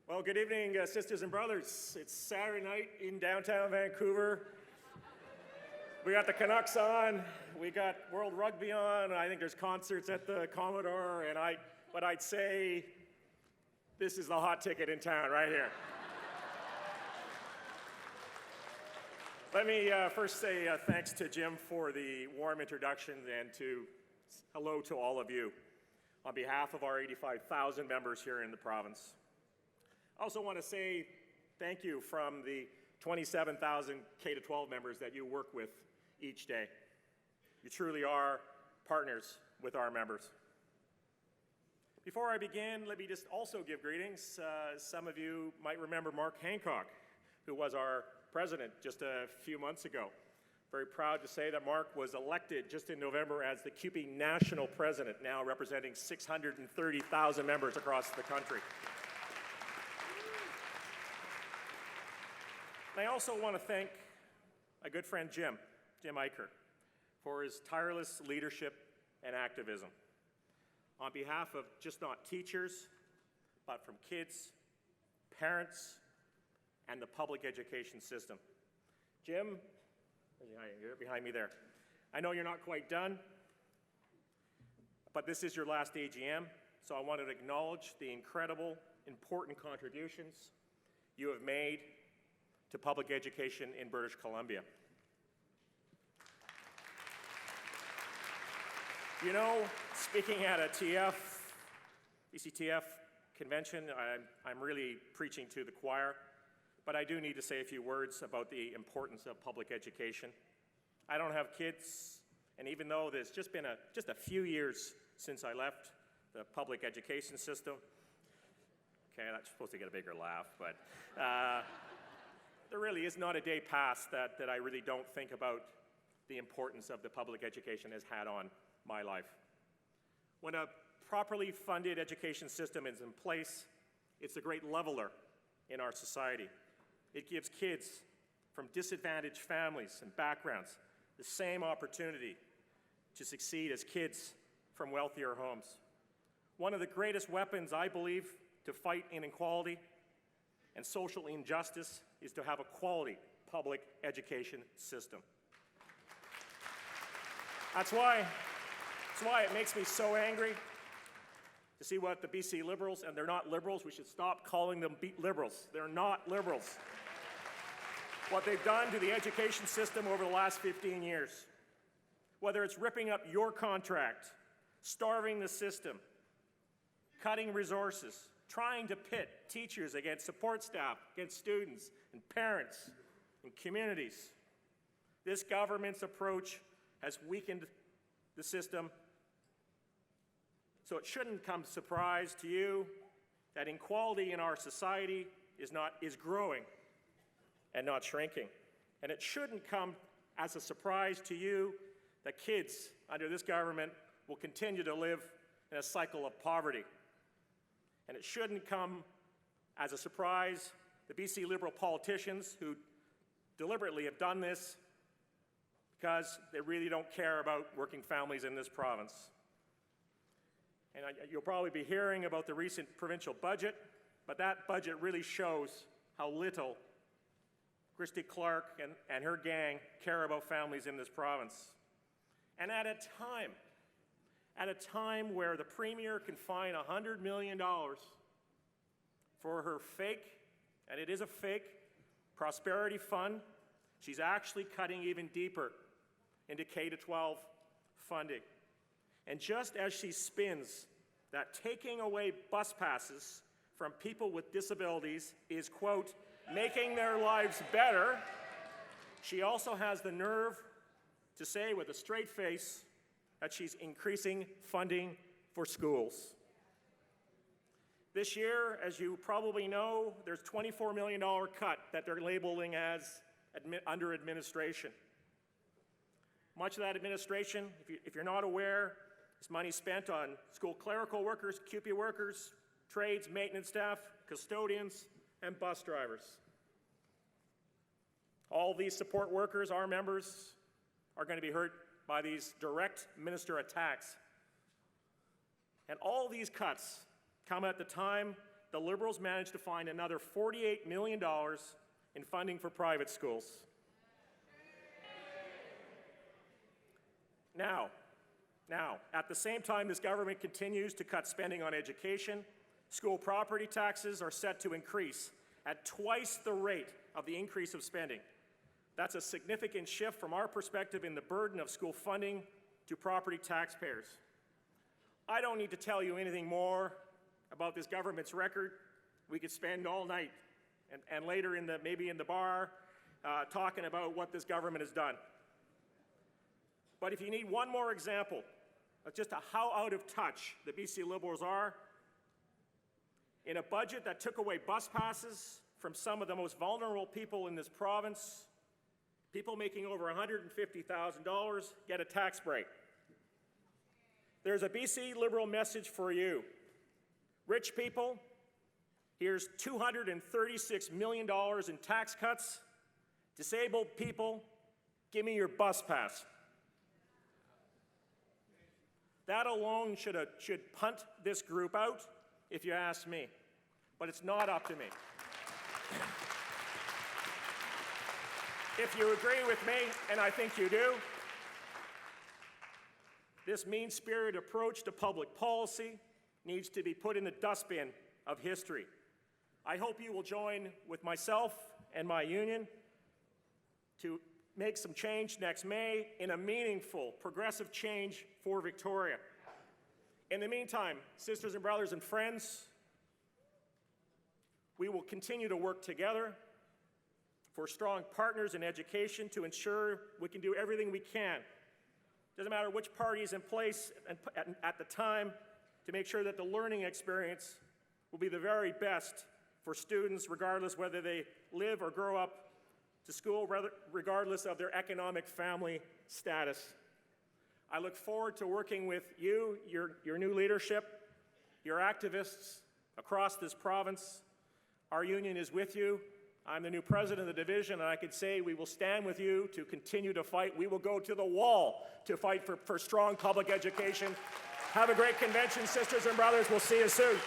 Well, good evening, sisters and brothers. It's Saturday night in downtown Vancouver. We got the Canucks on, we got World Rugby on, I think there's concerts at the Commodore, but I'd say this is the hot ticket in town right here. Let me first say thanks to Jim for the warm introduction and hello to all of you on behalf of our 85,000 members here in the province. I also want to say thank you from the 27,000 K-12 members that you work with each day. You truly are partners with our members. Before I begin, let me just also give greetings. Some of you might remember Mark Hancock, who was our president just a few months ago. Very proud to say that Mark was elected just in November as the CUPE national president, now representing 630,000 members across the country. I also want to thank my good friend Jim Eicher, for his tireless leadership and activism on behalf of just not teachers, but from kids, parents, and the public education system. Jim, you're behind me there. I know you're not quite done, but this is your last AGM, so I wanted to acknowledge the incredible, important contributions you have made to public education in British Columbia. You know, speaking at a BCTF convention, I'm really preaching to the choir, but I do need to say a few words about the importance of public education. I don't have kids, and even though there's just been just a few years since I left the public education system, okay, that's supposed to get a bigger laugh, but there really is not a day past that I really don't think about the importance of the public education has had on my life. When a properly funded education system is in place, it's a great leveler in our society. It gives kids from disadvantaged families and backgrounds the same opportunity to succeed as kids from wealthier homes. One of the greatest weapons, I believe, to fight inequality and social injustice is to have a quality public education system. That's why it makes me so angry to see what the BC Liberals, and they're not Liberals, we should stop calling them Liberals. They're not Liberals. What they've done to the education system over the last 15 years, whether it's ripping up your contract, starving the system, cutting resources, trying to pit teachers against support staff, against students and parents and communities. This government's approach has weakened the system, so it shouldn't come as a surprise to you that inequality in our society is growing and not shrinking. And it shouldn't come as a surprise to you that kids under this government will continue to live in a cycle of poverty. And it shouldn't come as a surprise to BC Liberal politicians who deliberately have done this because they really don't care about working families in this province. And you'll probably be hearing about the recent provincial budget, but that budget really shows how little Christy Clark and her gang care about families in this province. And at a time where the Premier can find $100 million for her fake, and it is a fake, prosperity fund, she's actually cutting even deeper into K-12 funding. And just as she spins that taking away bus passes from people with disabilities is, quote, making their lives better, she also has the nerve to say with a straight face that she's increasing funding for schools. This year, as you probably know, there's a $24 million cut that they're labeling as under administration. Much of that administration, if you're not aware, is money spent on school clerical workers, CUPE workers, trades, maintenance staff, custodians, and bus drivers. All these support workers, our members, are going to be hurt by these direct minister attacks. And all these cuts come at the time the Liberals managed to find another $48 million in funding for private schools. Now, at the same time this government continues to cut spending on education, school property taxes are set to increase at twice the rate of the increase of spending. That's a significant shift from our perspective in the burden of school funding to property taxpayers. I don't need to tell you anything more about this government's record. We could spend all night and later maybe in the bar talking about what this government has done. But if you need one more example of just how out of touch the BC Liberals are, in a budget that took away bus passes from some of the most vulnerable people in this province, people making over $150,000 get a tax break. There's a BC Liberal message for you. Rich people, here's $236 million in tax cuts. Disabled people, give me your bus pass. That alone should punt this group out, if you ask me. But it's not up to me. If you agree with me, and I think you do, this mean-spirited approach to public policy needs to be put in the dustbin of history. I hope you will join with myself and my union to make some change next May in a meaningful, progressive change for Victoria. In the meantime, sisters and brothers and friends, we will continue to work together for strong partners in education to ensure we can do everything we can. Doesn't matter which party is in place at the time, to make sure that the learning experience will be the very best for students, regardless whether they live or grow up to school, regardless of their economic family status. I look forward to working with you, your new leadership, your activists across this province. Our union is with you. I'm the new president of the division, and I can say we will stand with you to continue to fight. We will go to the wall to fight for strong public education. Have a great convention, sisters and brothers. We'll see you soon.